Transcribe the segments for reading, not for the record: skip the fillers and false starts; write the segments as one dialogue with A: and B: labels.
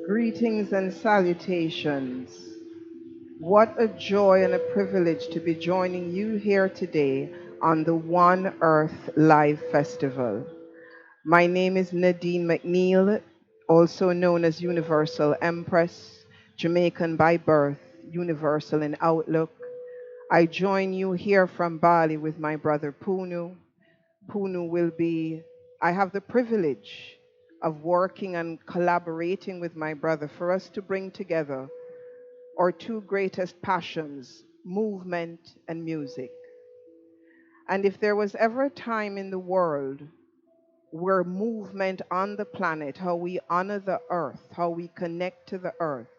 A: Greetings and salutations. What a joy and a privilege to be joining you here today on the One Earth Live Festival. My name is Nadine McNeil, also known as Universal Empress, Jamaican by birth, universal in outlook. I join you here from Bali with my brother Punu. Punu will be, I have the privilege of working and collaborating with my brother for us to bring together our two greatest passions, movement and music. And if there was ever a time in the world where movement on the planet, how we honor the earth, how we connect to the earth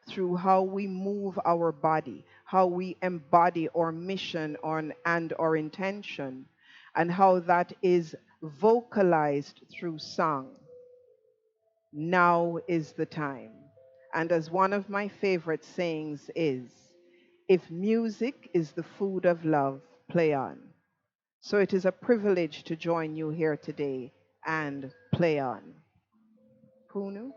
A: through how we move our body, how we embody our mission and our intention, and how that is vocalized through song, now is the time. And as one of my favorite sayings is, if music is the food of love, play on. So it is a privilege to join you here today and play on. Punu?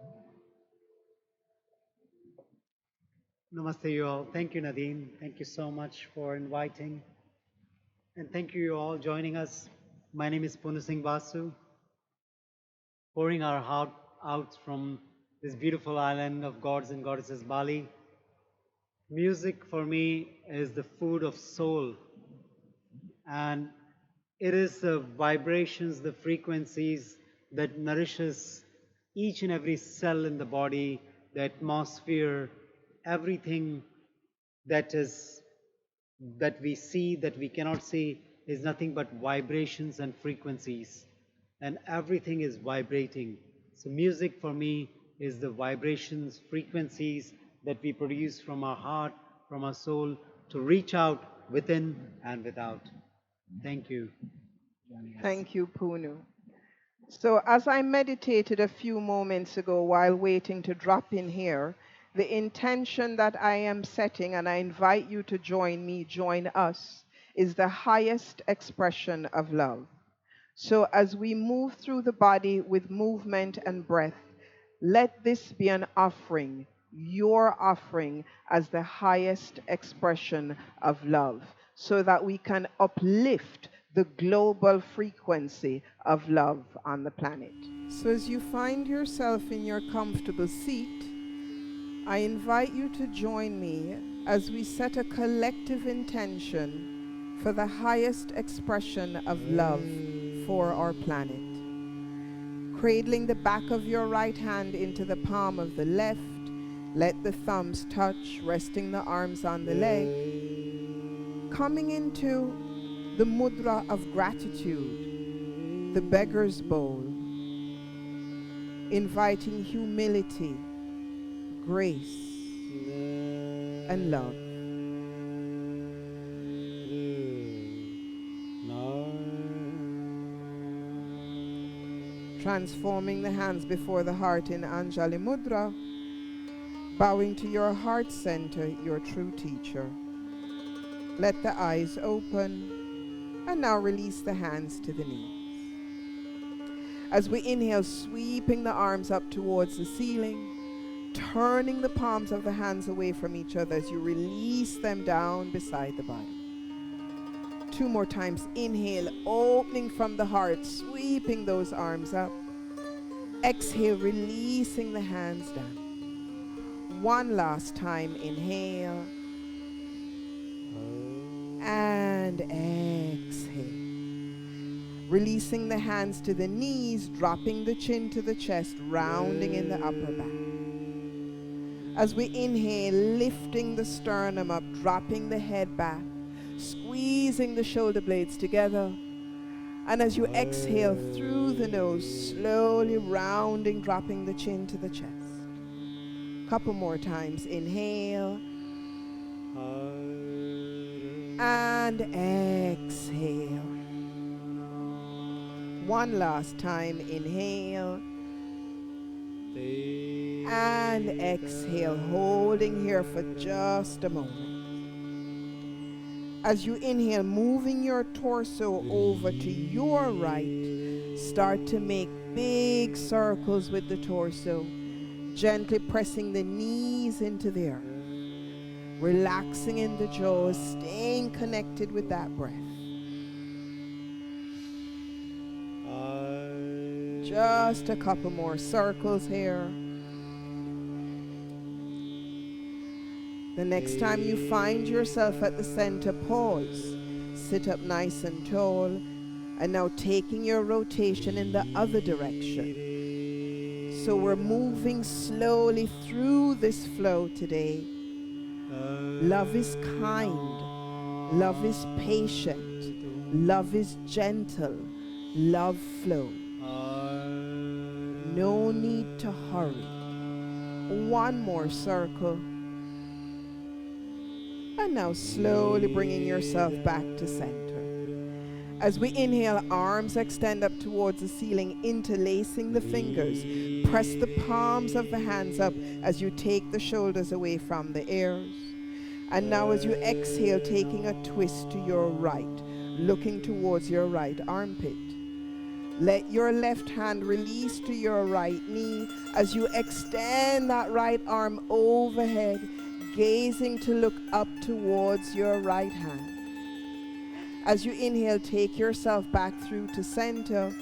B: Namaste, you all. Thank you, Nadine. Thank you so much for inviting. And thank you all joining us. My name is Punu Singh Basu, pouring our heart out from this beautiful island of gods and goddesses, Bali. Music for me is the food of soul. And it is the vibrations, the frequencies that nourishes each and every cell in the body, the atmosphere, everything that we see, that we cannot see, is nothing but vibrations and frequencies. And everything is vibrating. So music for me is the vibrations, frequencies that we produce from our heart, from our soul, to reach out within and without. Thank you.
A: Thank you, Punu. So, as I meditated a few moments ago while waiting to drop in here, the intention that I am setting, and I invite you to join me, join us, is the highest expression of love. So, as we move through the body with movement and breath, let this be an offering, your offering, as the highest expression of love, so that we can uplift the global frequency of love on the planet. So, as you find yourself in your comfortable seat, I invite you to join me as we set a collective intention for the highest expression of love for our planet. Cradling the back of your right hand into the palm of the left, let the thumbs touch, resting the arms on the leg. Coming into the mudra of gratitude, the beggar's bowl, inviting humility, grace, and love. Transforming the hands before the heart in Anjali Mudra, bowing to your heart center, your true teacher. Let the eyes open, and now release the hands to the knees. As we inhale, sweeping the arms up towards the ceiling, turning the palms of the hands away from each other as you release them down beside the body. Two more times. Inhale, opening from the heart, sweeping those arms up. Exhale, releasing the hands down. One last time. Inhale. And exhale. Releasing the hands to the knees, dropping the chin to the chest, rounding in the upper back. As we inhale, lifting the sternum up, dropping the head back, squeezing the shoulder blades together. And as you exhale through the nose, slowly rounding, dropping the chin to the chest. Couple more times. Inhale. And exhale. One last time. Inhale. And exhale, holding here for just a moment. As you inhale, moving your torso over to your right, start to make big circles with the torso, Gently pressing the knees into the earth. Relaxing in the jaws, staying connected with that breath. Just a couple more circles here. The next time you find yourself at the center, pause. Sit up nice and tall. And now taking your rotation in the other direction. So we're moving slowly through this flow today. Love is kind. Love is patient. Love is gentle. Love flows. No need to hurry. One more circle. And now slowly bringing yourself back to center. As we inhale, arms extend up towards the ceiling, interlacing the fingers. Press the palms of the hands up as you take the shoulders away from the ears. And now as you exhale, taking a twist to your right, looking towards your right armpit. Let your left hand release to your right knee as you extend that right arm overhead, gazing to look up towards your right hand. As you inhale, take yourself back through to center,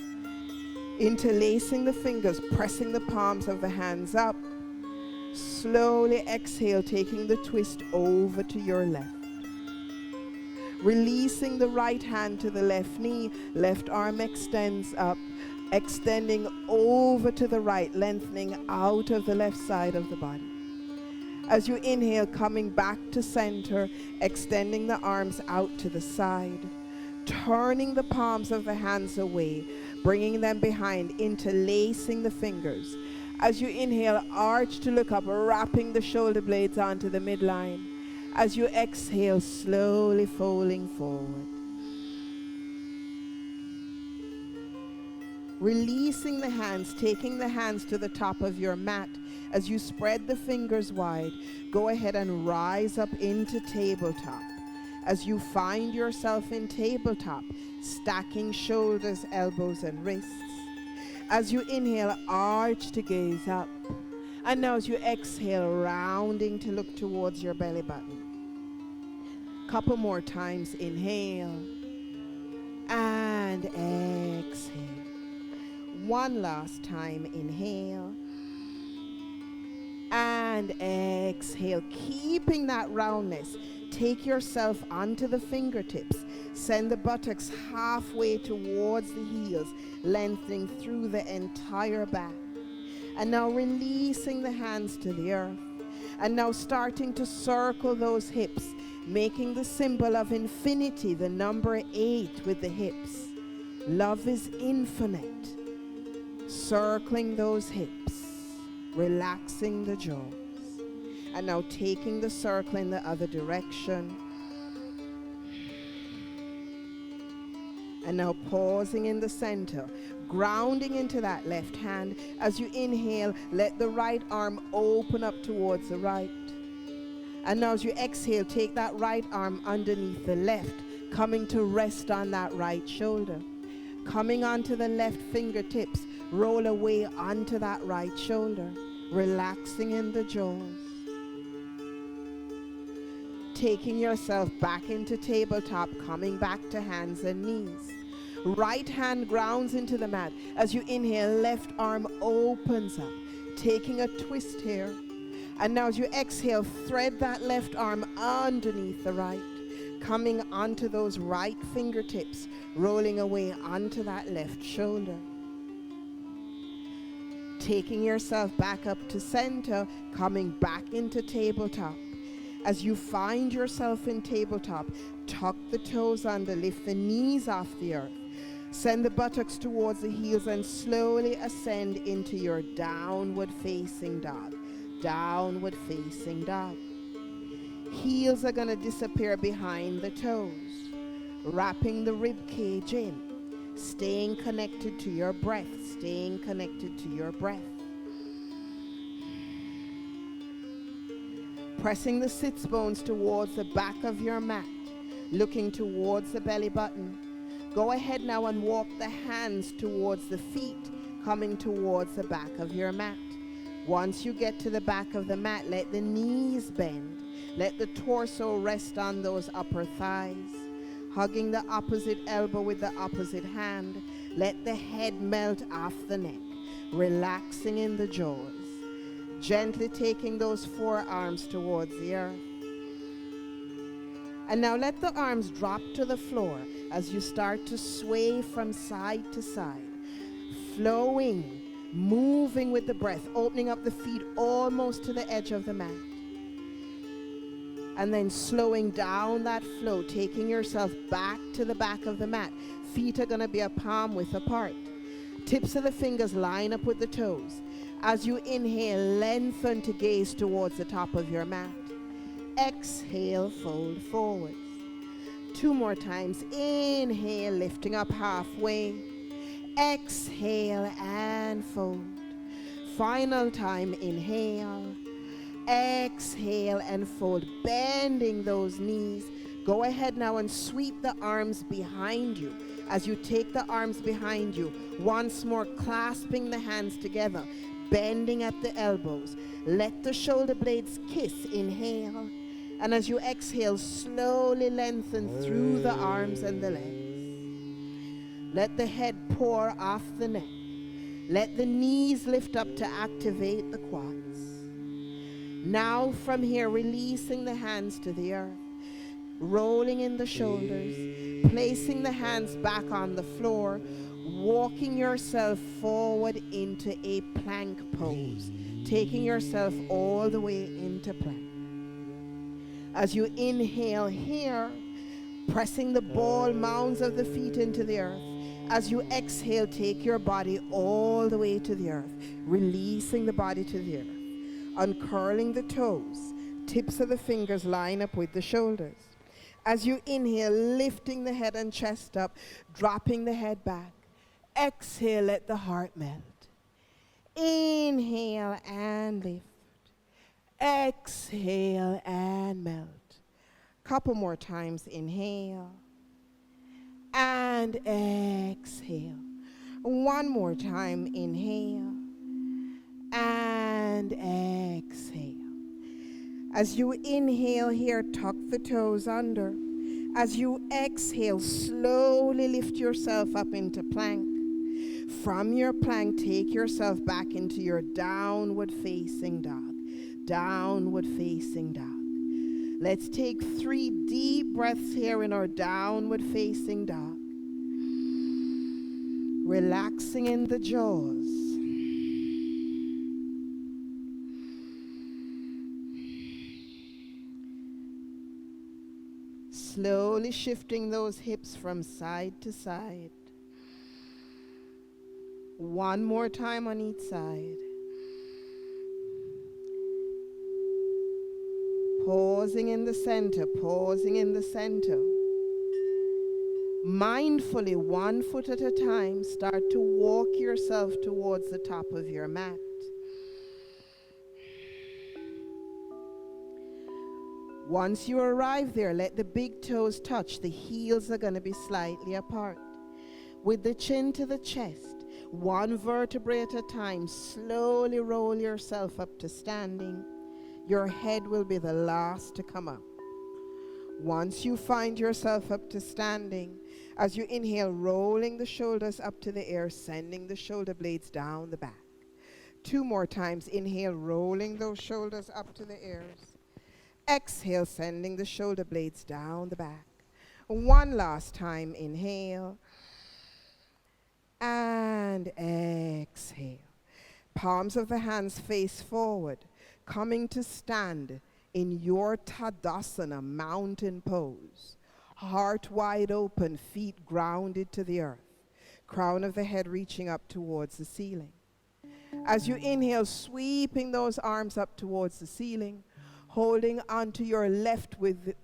A: interlacing the fingers, pressing the palms of the hands up. Slowly exhale, taking the twist over to your left. Releasing the right hand to the left knee, left arm extends up, extending over to the right, lengthening out of the left side of the body. As you inhale, coming back to center, extending the arms out to the side, turning the palms of the hands away, bringing them behind, interlacing the fingers. As you inhale, arch to look up, wrapping the shoulder blades onto the midline. As you exhale, slowly folding forward. Releasing the hands, taking the hands to the top of your mat. As you spread the fingers wide, go ahead and rise up into tabletop. As you find yourself in tabletop, stacking shoulders, elbows, and wrists. As you inhale, arch to gaze up. And now as you exhale, rounding to look towards your belly button. Couple more times, inhale and exhale. One last time, inhale and exhale, keeping that roundness. Take yourself onto the fingertips. Send the buttocks halfway towards the heels, lengthening through the entire back. And now releasing the hands to the earth. And now starting to circle those hips, making the symbol of infinity, the number 8 with the hips. Love is infinite. Circling those hips, relaxing the jaws. And now taking the circle in the other direction. And now pausing in the center, grounding into that left hand. As you inhale, let the right arm open up towards the right. And now as you exhale, take that right arm underneath the left, coming to rest on that right shoulder. Coming onto the left fingertips, roll away onto that right shoulder, relaxing in the jaws. Taking yourself back into tabletop, coming back to hands and knees. Right hand grounds into the mat. As you inhale, left arm opens up, taking a twist here. And now as you exhale, thread that left arm underneath the right, coming onto those right fingertips, rolling away onto that left shoulder. Taking yourself back up to center, coming back into tabletop. As you find yourself in tabletop, tuck the toes under, lift the knees off the earth. Send the buttocks towards the heels and slowly ascend into your downward facing dog. Downward facing dog. Heels are going to disappear behind the toes, wrapping the rib cage in, staying connected to your breath, staying connected to your breath. Pressing the sits bones towards the back of your mat, looking towards the belly button. Go ahead now and walk the hands towards the feet, coming towards the back of your mat. Once you get to the back of the mat, let the knees bend. Let the torso rest on those upper thighs. Hugging the opposite elbow with the opposite hand. Let the head melt off the neck, relaxing in the jaws. Gently taking those forearms towards the earth. And now let the arms drop to the floor as you start to sway from side to side. Flowing, moving with the breath, opening up the feet almost to the edge of the mat. And then slowing down that flow, taking yourself back to the back of the mat. Feet are going to be a palm width apart. Tips of the fingers line up with the toes. As you inhale, lengthen to gaze towards the top of your mat. Exhale, fold forwards. 2 more times. Inhale, lifting up halfway. Exhale and fold. Final time, inhale. Exhale and fold, bending those knees. Go ahead now and sweep the arms behind you. As you take the arms behind you, once more clasping the hands together, bending at the elbows. Let the shoulder blades kiss, inhale. And as you exhale, slowly lengthen through the arms and the legs. Let the head pour off the neck. Let the knees lift up to activate the quads. Now from here, releasing the hands to the earth, rolling in the shoulders, placing the hands back on the floor, walking yourself forward into a plank pose, taking yourself all the way into plank. As you inhale here, pressing the ball mounds of the feet into the earth. As you exhale, take your body all the way to the earth, releasing the body to the earth. Uncurling the toes, tips of the fingers line up with the shoulders. As you inhale, lifting the head and chest up, dropping the head back. Exhale, let the heart melt. Inhale and lift. Exhale and melt. Couple more times, inhale and exhale. One more time, inhale and exhale. As you inhale here, tuck the toes under. As you exhale, slowly lift yourself up into plank. From your plank, take yourself back into your downward facing dog. Downward facing dog. Let's take 3 deep breaths here in our downward facing dog. Relaxing in the jaws. Slowly shifting those hips from side to side. One more time on each side. Pausing in the center, pausing in the center. Mindfully, 1 foot at a time, start to walk yourself towards the top of your mat. Once you arrive there, let the big toes touch. The heels are going to be slightly apart. With the chin to the chest, 1 vertebrae at a time, slowly roll yourself up to standing. Your head will be the last to come up. Once you find yourself up to standing, as you inhale, rolling the shoulders up to the air, sending the shoulder blades down the back. 2 more times, inhale, rolling those shoulders up to the ears. Exhale, sending the shoulder blades down the back. 1 last time, inhale. And exhale. Palms of the hands face forward, coming to stand in your Tadasana mountain pose. Heart wide open, feet grounded to the earth. Crown of the head reaching up towards the ceiling. As you inhale, sweeping those arms up towards the ceiling, holding onto your left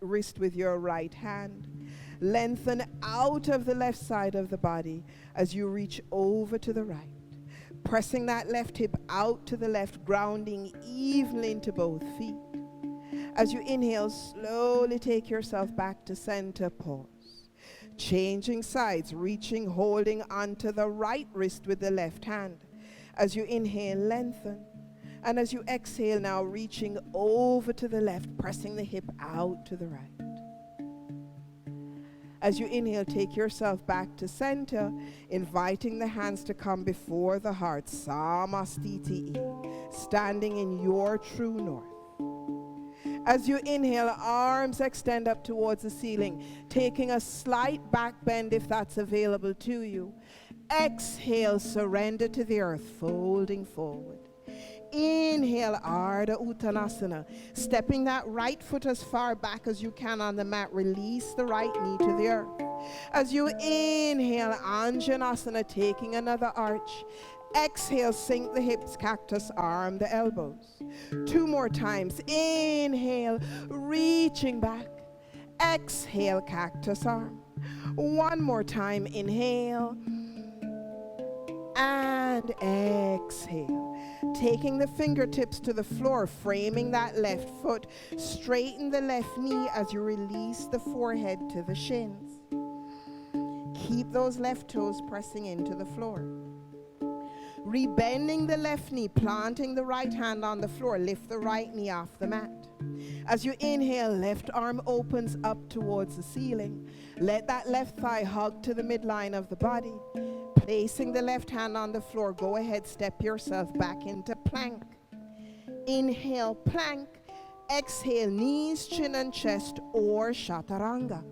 A: wrist with your right hand. Lengthen out of the left side of the body as you reach over to the right. Pressing that left hip out to the left, grounding evenly into both feet. As you inhale, slowly take yourself back to center, pause. Changing sides, reaching, holding onto the right wrist with the left hand. As you inhale, lengthen. And as you exhale now, reaching over to the left, pressing the hip out to the right. As you inhale, take yourself back to center, inviting the hands to come before the heart, Samastiti, standing in your true north. As you inhale, arms extend up towards the ceiling, taking a slight back bend if that's available to you. Exhale, surrender to the earth, folding forward. Inhale, Ardha Uttanasana, stepping that right foot as far back as you can on the mat. Release the right knee to the earth. As you inhale, Anjanasana, taking another arch. Exhale, sink the hips, cactus, arm the elbows. 2 more times. Inhale, reaching back. Exhale, cactus arm. 1 more time. Inhale and exhale. Taking the fingertips to the floor, framing that left foot. Straighten the left knee as you release the forehead to the shins. Keep those left toes pressing into the floor. Rebending the left knee, planting the right hand on the floor. Lift the right knee off the mat. As you inhale, left arm opens up towards the ceiling. Let that left thigh hug to the midline of the body. Placing the left hand on the floor, go ahead, step yourself back into plank. Inhale, plank. Exhale, knees, chin and chest, or chaturanga.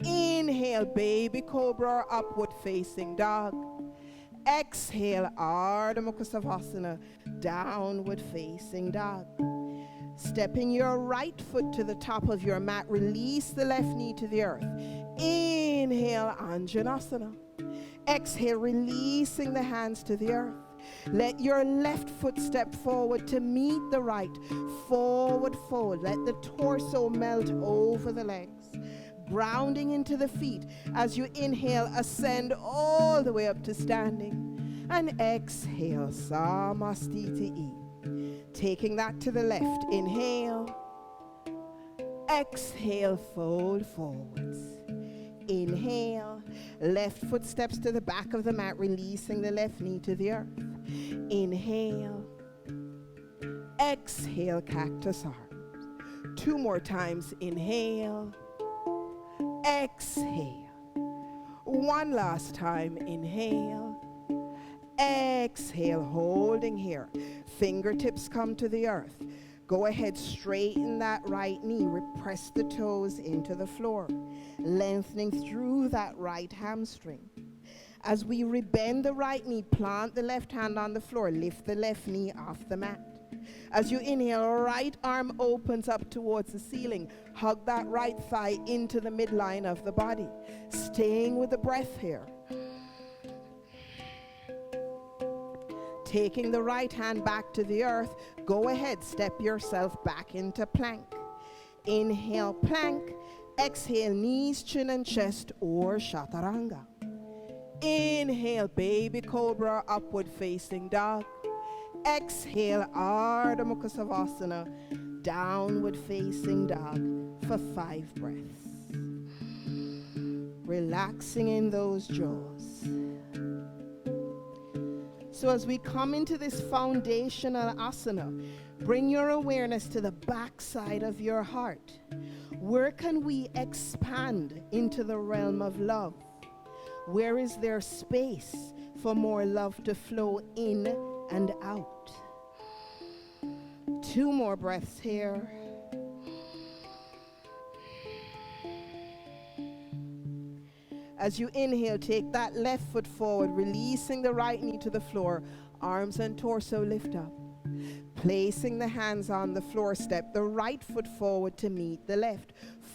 A: Inhale, baby cobra or upward facing dog. Exhale, Ardha Mukha Savasana, downward facing dog. Stepping your right foot to the top of your mat, release the left knee to the earth. Inhale, Anjanasana. Exhale, releasing the hands to the earth. Let your left foot step forward to meet the right. Forward fold. Let the torso melt over the legs. Grounding into the feet. As you inhale, ascend all the way up to standing. And exhale, Samastiti. Taking that to the left. Inhale. Exhale, fold forwards. Inhale. Left foot steps to the back of the mat, releasing the left knee to the earth. Inhale. Exhale, cactus arms. 2 more times. Inhale. Exhale. 1 last time. Inhale. Exhale, holding here. Fingertips come to the earth. Go ahead, straighten that right knee. Press the toes into the floor, lengthening through that right hamstring. As we rebend the right knee, plant the left hand on the floor. Lift the left knee off the mat. As you inhale, right arm opens up towards the ceiling. Hug that right thigh into the midline of the body. Staying with the breath here. Taking the right hand back to the earth, go ahead, step yourself back into plank. Inhale, plank. Exhale, knees, chin and chest, or chaturanga. Inhale, baby cobra, upward facing dog. Exhale, Ardha Mukha Savasana, downward facing dog for 5 breaths. Relaxing in those jaws. So as we come into this foundational asana, bring your awareness to the backside of your heart. Where can we expand into the realm of love? Where is there space for more love to flow in and out? 2 more breaths here. As you inhale, take that left foot forward, releasing the right knee to the floor. Arms and torso lift up. Placing the hands on the floor, step the right foot forward to meet the left.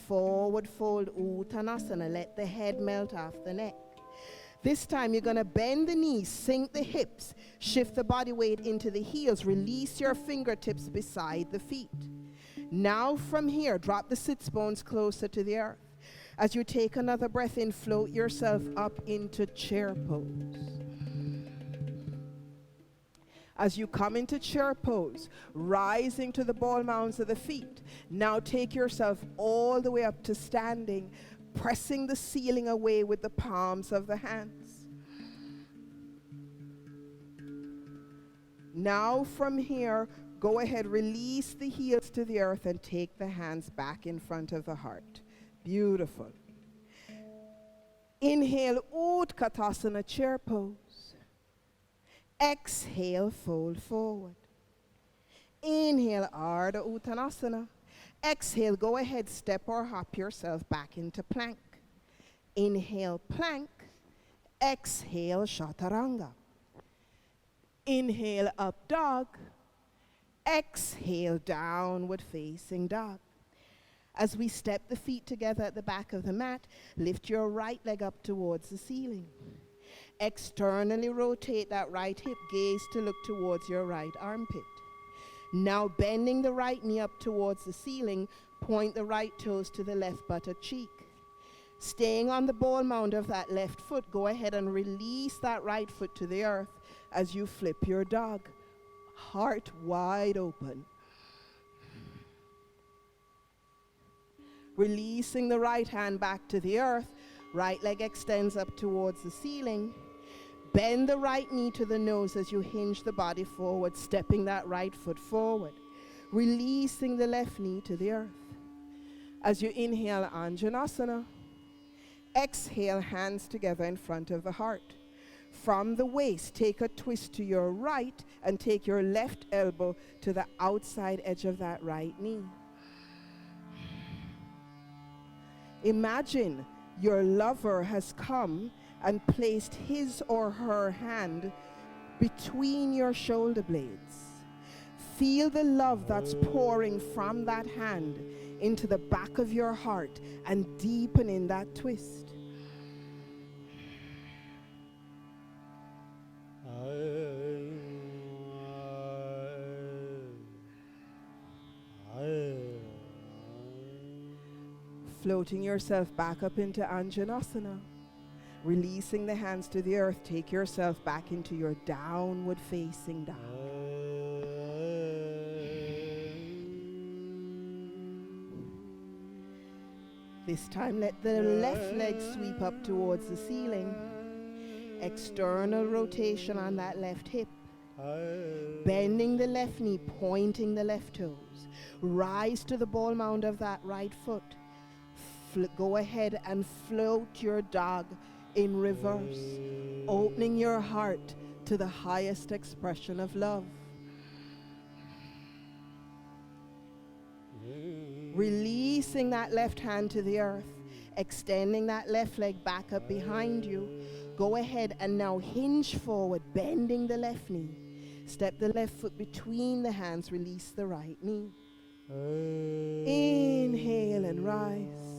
A: Forward fold, Uttanasana. Let the head melt off the neck. This time you're going to bend the knees, sink the hips, shift the body weight into the heels, release your fingertips beside the feet. Now from here, drop the sits bones closer to the earth. As you take another breath in, float yourself up into chair pose. As you come into chair pose, rising to the ball mounds of the feet. Now take yourself all the way up to standing, pressing the ceiling away with the palms of the hands. Now from here, go ahead, release the heels to the earth and take the hands back in front of the heart. Beautiful. Inhale, Utkatasana, chair pose. Exhale, fold forward. Inhale, Ardha Uttanasana. Exhale, go ahead, step or hop yourself back into plank. Inhale, plank. Exhale, Chaturanga. Inhale, up dog. Exhale, downward facing dog. As we step the feet together at the back of the mat, lift your right leg up towards the ceiling. Externally rotate that right hip, gaze to look towards your right armpit. Now bending the right knee up towards the ceiling, point the right toes to the left buttock cheek. Staying on the ball mound of that left foot, go ahead and release that right foot to the earth as you flip your dog. Heart wide open. Releasing the right hand back to the earth, right leg extends up towards the ceiling. Bend the right knee to the nose as you hinge the body forward, stepping that right foot forward. Releasing the left knee to the earth. As you inhale, Anjanasana. Exhale, hands together in front of the heart. From the waist, take a twist to your right and take your left elbow to the outside edge of that right knee. Imagine your lover has come and placed his or her hand between your shoulder blades. Feel the love that's pouring from that hand into the back of your heart and deepen in that twist. Floating yourself back up into Anjanasana. Releasing the hands to the earth, take yourself back into your downward facing dog. This time let the left leg sweep up towards the ceiling. External rotation on that left hip. Bending the left knee, pointing the left toes. Rise to the ball mound of that right foot. Go ahead and float your dog in reverse, opening your heart to the highest expression of love. Releasing that left hand to the earth, extending that left leg back up behind you. Go ahead and now hinge forward, bending the left knee. Step the left foot between the hands, release the right knee. Inhale and rise.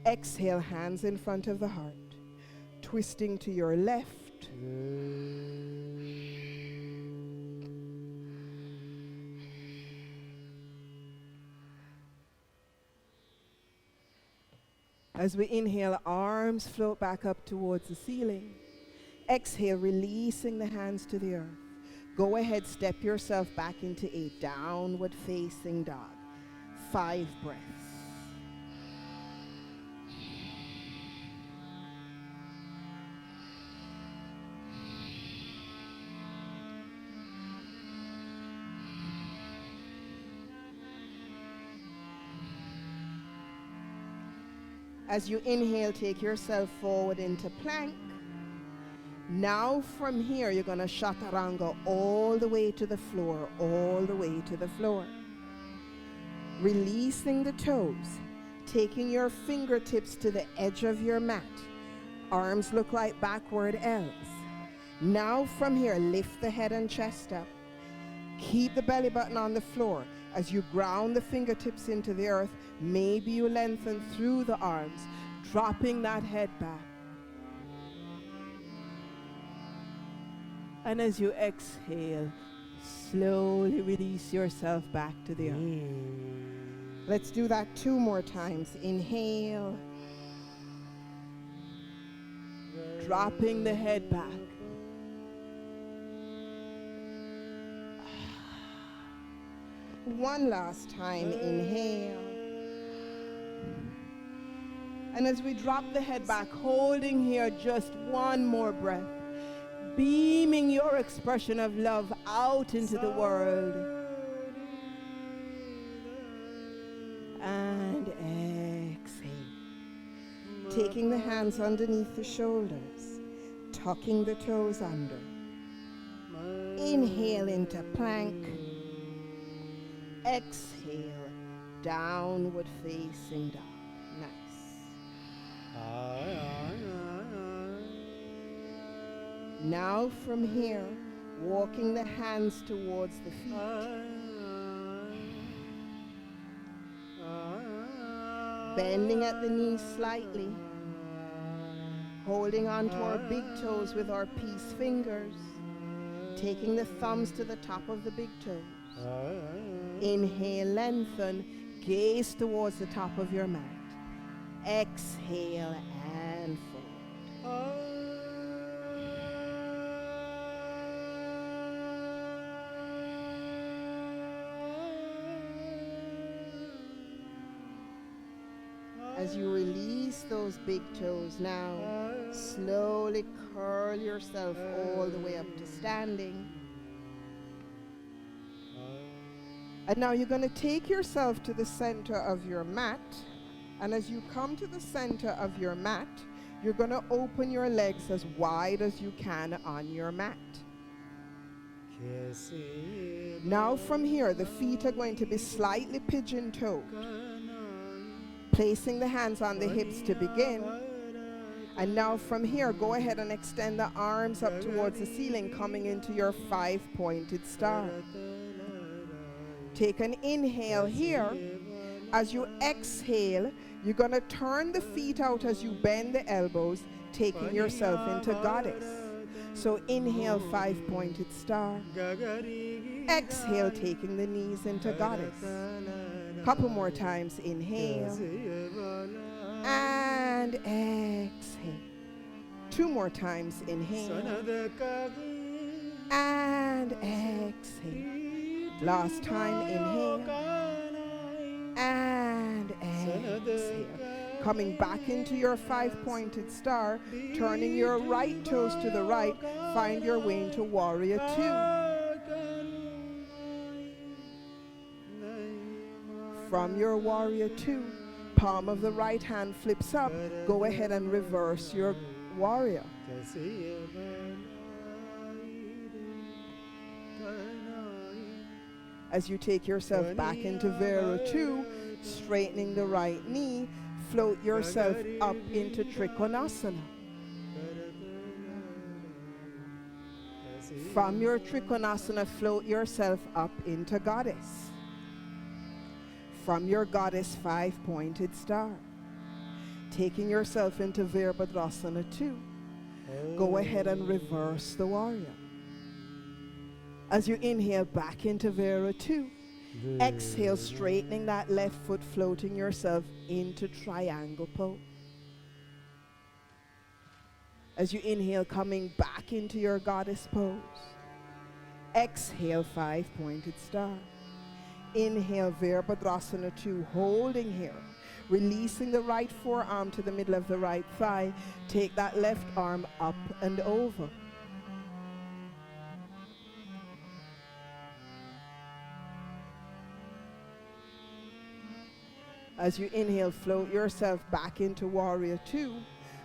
A: Exhale, hands in front of the heart. Twisting to your left. As we inhale, arms float back up towards the ceiling. Exhale, releasing the hands to the earth. Go ahead, step yourself back into a downward facing dog. 5 breaths. As you inhale, take yourself forward into plank. Now from here, you're going to chaturanga all the way to the floor, all the way to the floor. Releasing the toes, taking your fingertips to the edge of your mat. Arms look like backward L's. Now from here, lift the head and chest up. Keep the belly button on the floor. As you ground the fingertips into the earth, maybe you lengthen through the arms, dropping that head back. And as you exhale, slowly release yourself back to the earth. Let's do that 2 more times. Inhale. Dropping the head back. One last time, inhale. And as we drop the head back, holding here just 1 more breath, beaming your expression of love out into the world. And exhale. Taking the hands underneath the shoulders, tucking the toes under. Inhale into plank. Exhale, downward facing dog. Nice. Now from here, walking the hands towards the feet. Bending at the knees slightly. Holding on to our big toes with our peace fingers. Taking the thumbs to the top of the big toes. Inhale, lengthen. Gaze towards the top of your mat. Exhale and forward. As you release those big toes now, slowly curl yourself all the way up to standing. And now you're going to take yourself to the center of your mat. And as you come to the center of your mat, you're going to open your legs as wide as you can on your mat. Now from here, the feet are going to be slightly pigeon-toed. Placing the hands on the hips to begin. And now from here, go ahead and extend the arms up towards the ceiling, coming into your 5-pointed star. Take an inhale here. As you exhale, you're going to turn the feet out as you bend the elbows, taking yourself into goddess. So inhale, 5-pointed star. Exhale, taking the knees into goddess. Couple more times. Inhale. And exhale. 2 more times. Inhale. And exhale. Last time. Inhale. And exhale. Coming back into your 5-pointed star, turning your right toes to the right, find your way into warrior 2. From your warrior 2, palm of the right hand flips up, go ahead and reverse your warrior. As you take yourself back into Vera 2, straightening the right knee, float yourself up into Trikonasana. From your Trikonasana, float yourself up into Goddess. From your Goddess, 5-pointed star. Taking yourself into Virabhadrasana 2, go ahead and reverse the warrior. As you inhale back into Vera 2, exhale, straightening that left foot, floating yourself into triangle pose. As you inhale, coming back into your goddess pose. Exhale, 5-pointed star. Inhale, Virabhadrasana 2, holding here. Releasing the right forearm to the middle of the right thigh. Take that left arm up and over. As you inhale, float yourself back into warrior 2,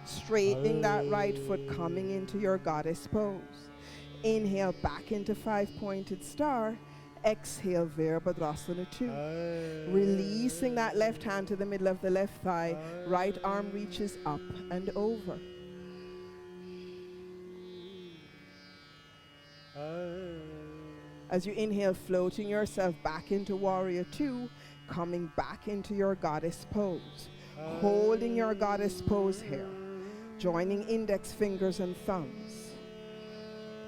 A: straightening that right foot, coming into your goddess pose. Inhale back into 5-pointed star. Exhale, Virabhadrasana 2. Releasing that left hand to the middle of the left thigh. Right arm reaches up and over. As you inhale, floating yourself back into warrior 2, coming back into your goddess pose. Holding your goddess pose here. Joining index fingers and thumbs.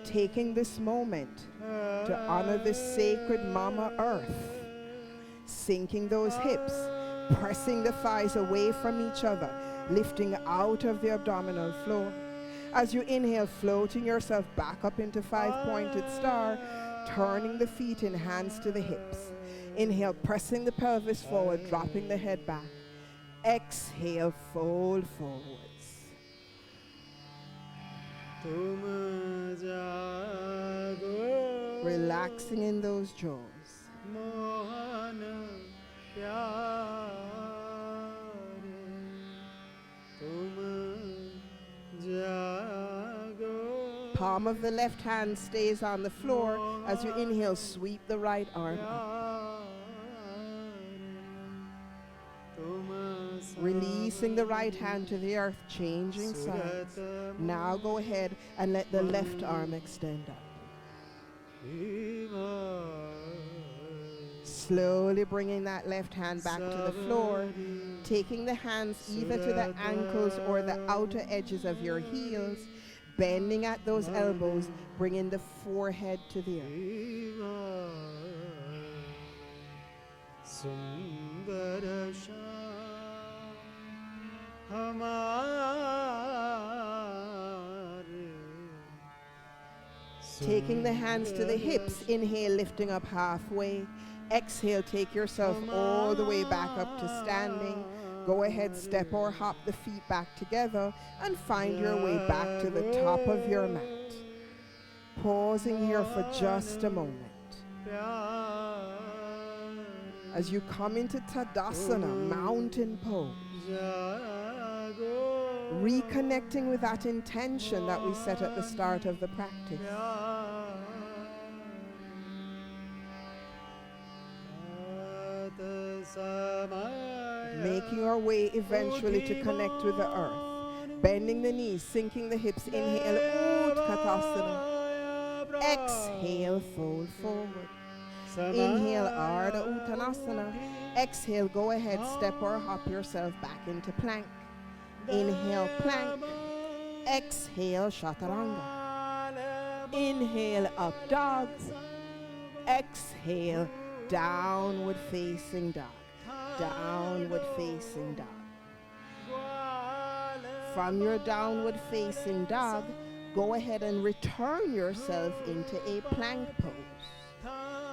A: Taking this moment to honor this sacred Mama Earth. Sinking those hips. Pressing the thighs away from each other. Lifting out of the abdominal floor. As you inhale, floating yourself back up into 5-pointed star. Turning the feet in, hands to the hips. Inhale, pressing the pelvis forward, dropping the head back. Exhale, fold forwards. Relaxing in those jaws. Palm of the left hand stays on the floor. As you inhale, sweep the right arm up. Releasing the right hand to the earth, changing sides. Now go ahead and let the left arm extend up. Slowly bringing that left hand back to the floor, taking the hands either to the ankles or the outer edges of your heels, bending at those elbows, bringing the forehead to the earth. Taking the hands to the hips, inhale, lifting up halfway. Exhale, take yourself all the way back up to standing. Go ahead, step or hop the feet back together and find your way back to the top of your mat. Pausing here for just a moment. As you come into Tadasana, mountain pose. Reconnecting with that intention that we set at the start of the practice. Making our way eventually to connect with the earth. Bending the knees, sinking the hips. Inhale, Xiuhtezcatl. Exhale, fold forward. Inhale, Ardha Uttanasana. Exhale, go ahead, step or hop yourself back into plank. Inhale, plank. Exhale, Chaturanga. Inhale, up dog. Exhale, downward facing dog. Downward facing dog. From your downward facing dog, go ahead and return yourself into a plank pose.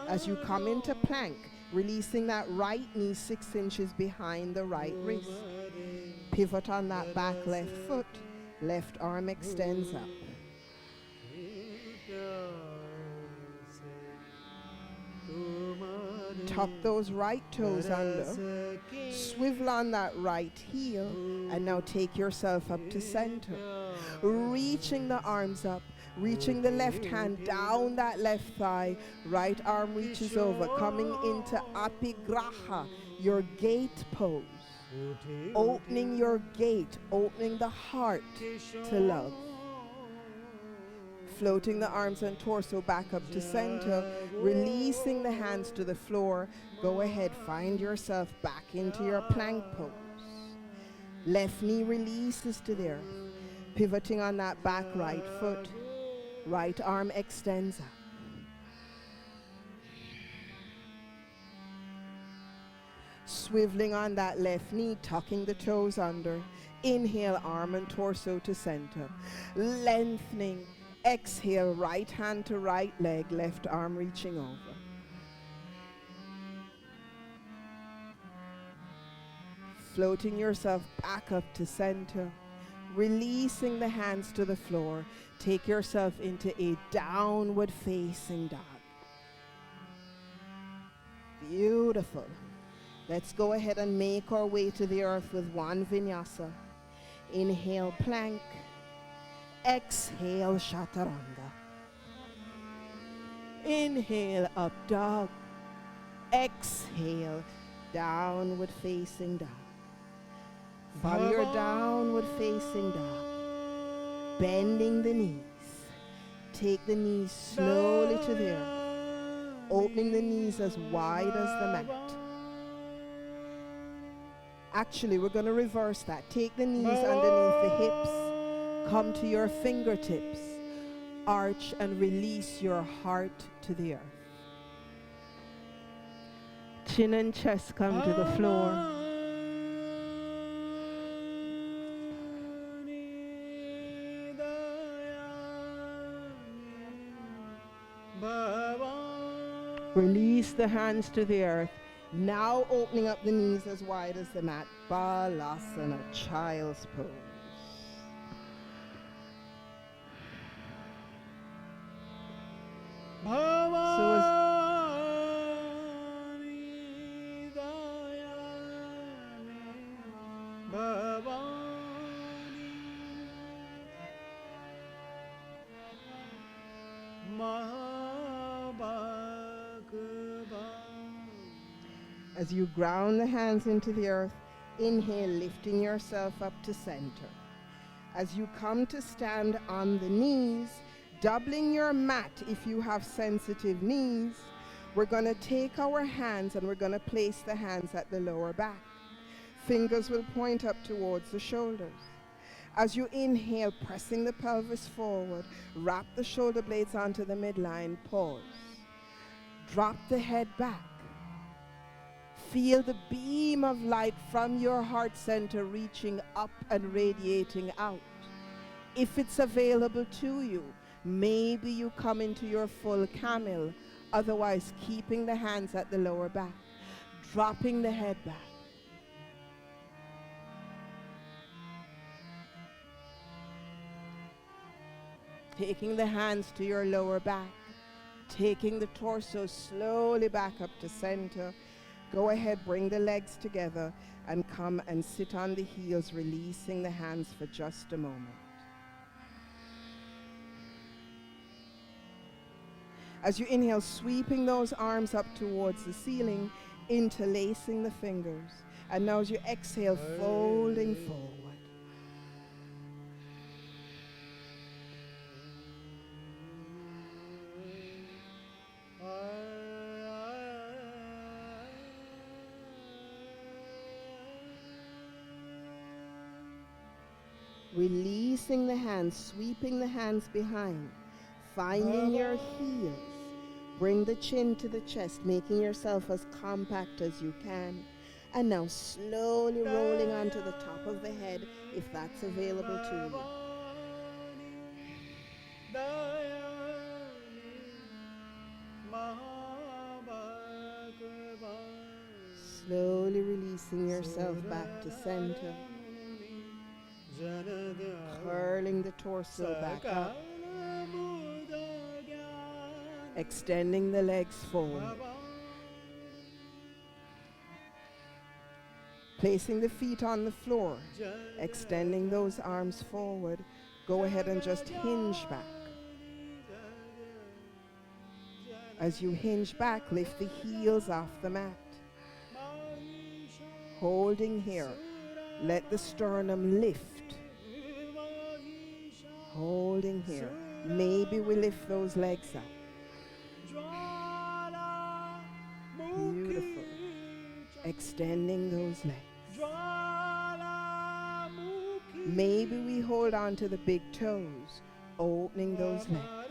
A: As you come into plank, releasing that right knee 6 inches behind the right wrist. Pivot on that back left foot. Left arm extends up. Tuck those right toes under. Swivel on that right heel. And now take yourself up to center. Reaching the arms up. Reaching the left hand down that left thigh. Right arm reaches over. Coming into Apigraha, your gate pose. Opening your gate. Opening the heart to love. Floating the arms and torso back up to center. Releasing the hands to the floor. Go ahead, find yourself back into your plank pose. Left knee releases to the earth. Pivoting on that back right foot. Right arm extends up. Swiveling on that left knee, tucking the toes under. Inhale, arm and torso to center. Lengthening. Exhale, right hand to right leg, left arm reaching over. Floating yourself back up to center. Releasing the hands to the floor. Take yourself into a downward facing dog. Beautiful. Let's go ahead and make our way to the earth with one vinyasa. Inhale, plank. Exhale, chaturanga. Inhale, up dog. Exhale, downward facing dog. From your downward facing dog, bending the knees. Take the knees slowly to the earth, opening the knees as wide as the mat. Actually, we're going to reverse that. Take the knees underneath the hips. Come to your fingertips. Arch and release your heart to the earth. Chin and chest come to the floor. Release the hands to the earth. Now opening up the knees as wide as the mat. Balasana, child's pose. As you ground the hands into the earth, inhale, lifting yourself up to center. As you come to stand on the knees, doubling your mat if you have sensitive knees, we're going to take our hands and we're going to place the hands at the lower back. Fingers will point up towards the shoulders. As you inhale, pressing the pelvis forward, wrap the shoulder blades onto the midline, pause. Drop the head back. Feel the beam of light from your heart center reaching up and radiating out. If it's available to you, maybe you come into your full camel, otherwise keeping the hands at the lower back, dropping the head back. Taking the hands to your lower back, taking the torso slowly back up to center. Go ahead, bring the legs together and come and sit on the heels, releasing the hands for just a moment. As you inhale, sweeping those arms up towards the ceiling, interlacing the fingers. And now as you exhale, folding forward. Releasing the hands, sweeping the hands behind, finding your heels. Bring the chin to the chest, making yourself as compact as you can. And now slowly rolling onto the top of the head, if that's available to you. Slowly releasing yourself back to center. Curling the torso back up. Extending the legs forward. Placing the feet on the floor. Extending those arms forward. Go ahead and just hinge back. As you hinge back, lift the heels off the mat. Holding here. Let the sternum lift. Holding here. Maybe we lift those legs up. Beautiful. Extending those legs. Maybe we hold on to the big toes, opening those legs.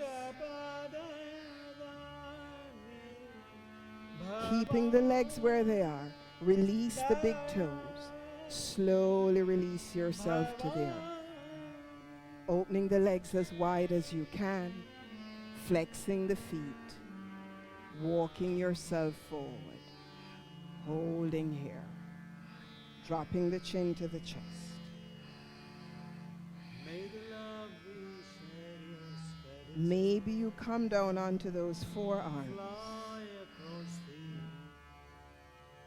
A: Keeping the legs where they are. Release the big toes. Slowly release yourself to the earth. Opening the legs as wide as you can. Flexing the feet. Walking yourself forward. Holding here. Dropping the chin to the chest. Maybe you come down onto those forearms.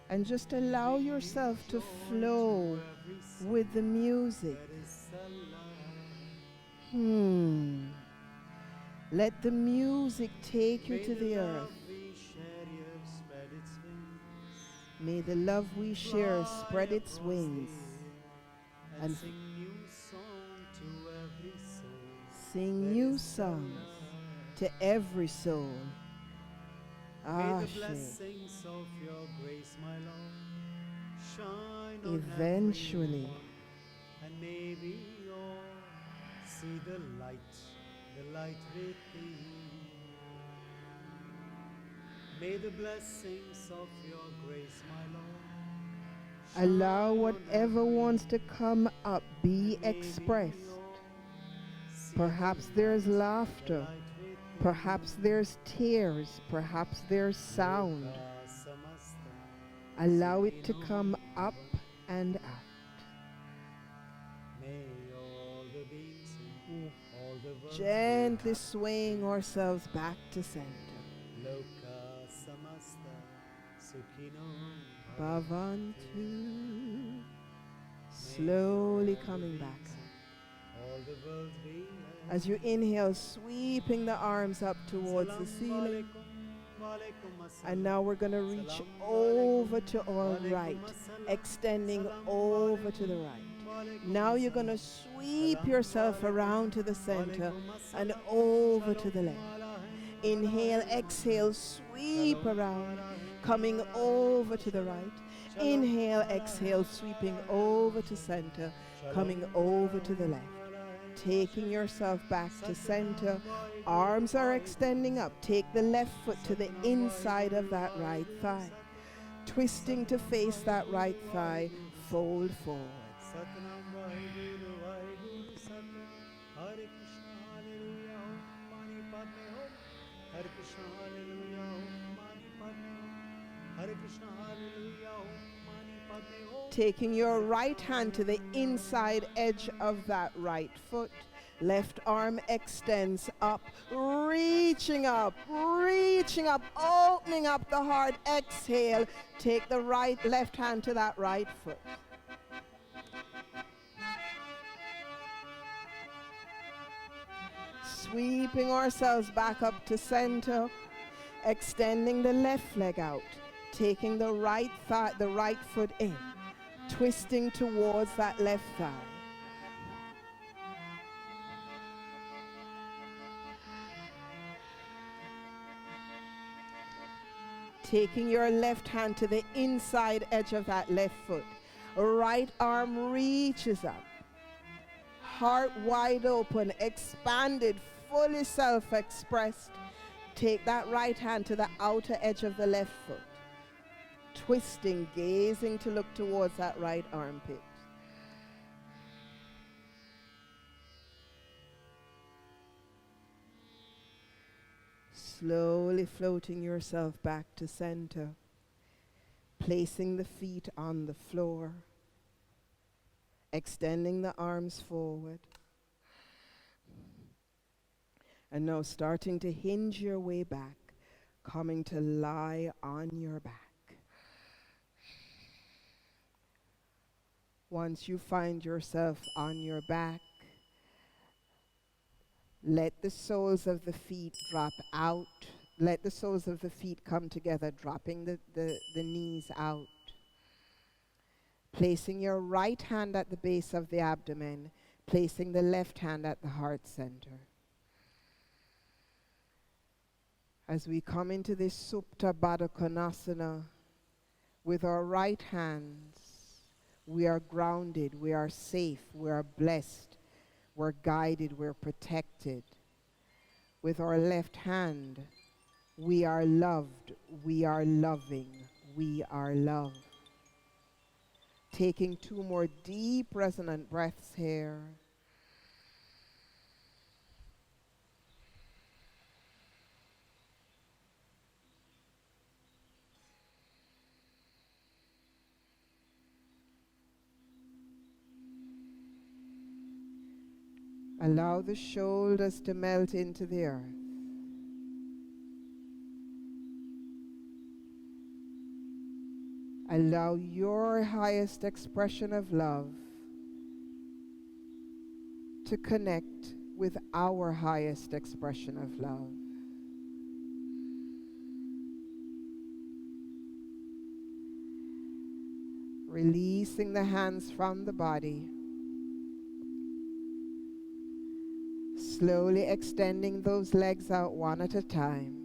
A: And just allow yourself to flow with the music. Let the music take you to the earth. May the love we share spread its wings and sing new songs to every soul. Eventually,
B: and may we all see the light within. May the blessings of your grace, my Lord,
A: allow whatever wants to come up be expressed. Perhaps there's laughter, perhaps there's tears, perhaps there's sound. Allow it to come up and out. Gently swaying ourselves back to center. Bhavantu. Slowly coming back up. As you inhale, sweeping the arms up towards the ceiling. And now we're going to reach over to our right, extending over to the right. Now you're going to sweep yourself around to the center and over to the left. Inhale, exhale, sweep around, coming over to the right. Inhale, exhale, sweeping over to center, coming over to the left. Taking yourself back to center. Arms are extending up. Take the left foot to the inside of that right thigh. Twisting to face that right thigh. Fold forward. Taking your right hand to the inside edge of that right foot. Left arm extends up, reaching up, opening up the heart. Exhale. Take the left hand to that right foot. Sweeping ourselves back up to center, extending the left leg out, taking the right foot in, twisting towards that left thigh. Taking your left hand to the inside edge of that left foot. Right arm reaches up. Heart wide open, expanded, fully self-expressed. Take that right hand to the outer edge of the left foot. Twisting, gazing to look towards that right armpit. Slowly floating yourself back to center. Placing the feet on the floor. Extending the arms forward. And now starting to hinge your way back, coming to lie on your back. Once you find yourself on your back, let the soles of the feet drop out. Let the soles of the feet come together, dropping the knees out. Placing your right hand at the base of the abdomen, placing the left hand at the heart center. As we come into this Supta Baddha Konasana, with our right hands, we are grounded, we are safe, we are blessed, we're guided, we're protected. With our left hand, we are loved, we are loving, we are loved. Taking 2 more deep resonant breaths here. Allow the shoulders to melt into the earth. Allow your highest expression of love to connect with our highest expression of love. Releasing the hands from the body. Slowly extending those legs out one at a time.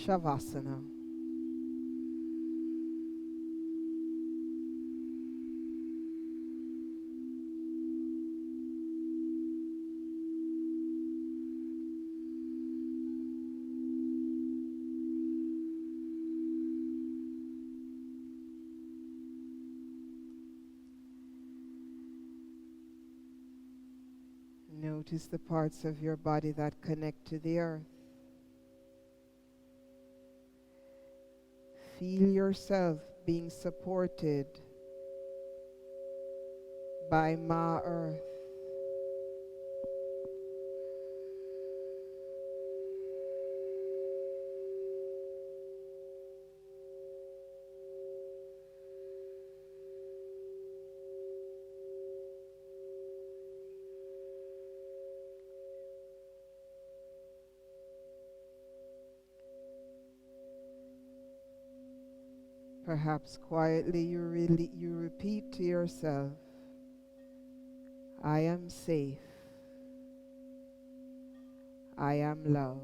A: Savasana. Notice the parts of your body that connect to the earth. Feel yourself being supported by Ma Earth. Perhaps quietly you repeat to yourself, I am safe. I am love.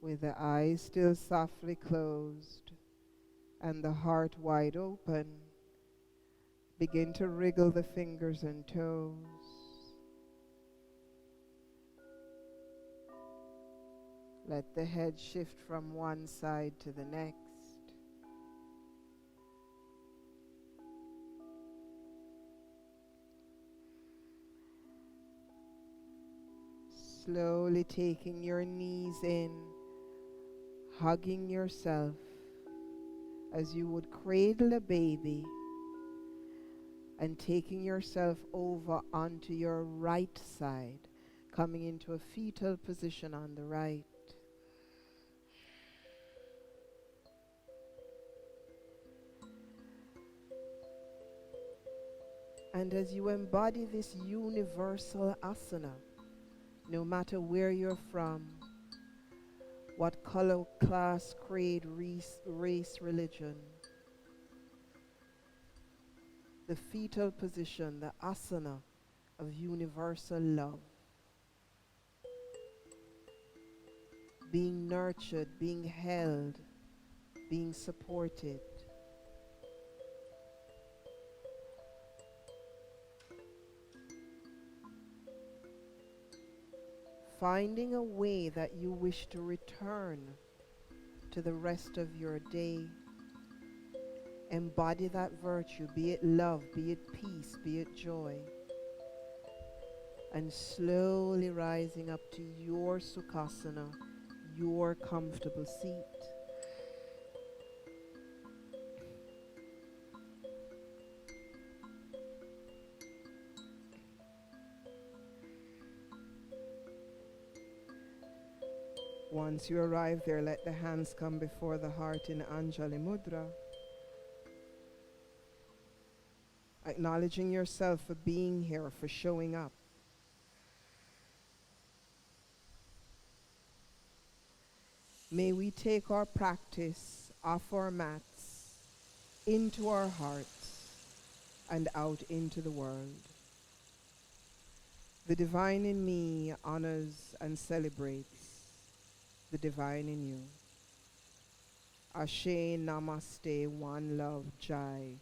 A: With the eyes still softly closed and the heart wide open, begin to wriggle the fingers and toes. Let the head shift from one side to the next. Slowly taking your knees in, hugging yourself as you would cradle a baby, and taking yourself over onto your right side, coming into a fetal position on the right. And as you embody this universal asana, no matter where you're from, what color, class, creed, race, religion, the fetal position, the asana of universal love, being nurtured, being held, being supported. Finding a way that you wish to return to the rest of your day. Embody that virtue, be it love, be it peace, be it joy. And slowly rising up to your Sukhasana, your comfortable seat. Once you arrive there, let the hands come before the heart in Anjali Mudra. Acknowledging yourself for being here, for showing up. May we take our practice off our mats, into our hearts, and out into the world. The divine in me honors and celebrates the divine in you. Ashe, Namaste, One Love, Jai.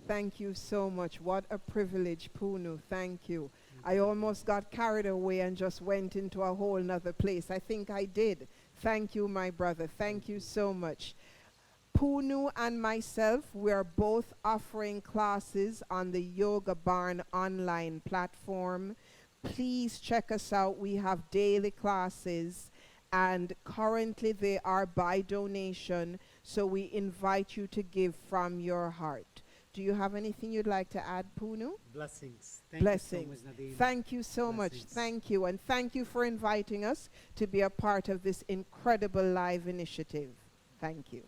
A: Thank you so much. What a privilege, Punu. Thank you. I almost got carried away and just went into a whole nother place. I think I did. Thank you, my brother. Thank you so much. Punu and myself, we are both offering classes on the Yoga Barn online platform. Please check us out. We have daily classes, and currently they are by donation, so we invite you to give from your heart. Do you have anything you'd like to add, Punu?
B: Blessings.
A: Blessings.
B: You so much, Nadine.
A: Thank you so much. Thank you. And thank you for inviting us to be a part of this incredible live initiative. Thank you.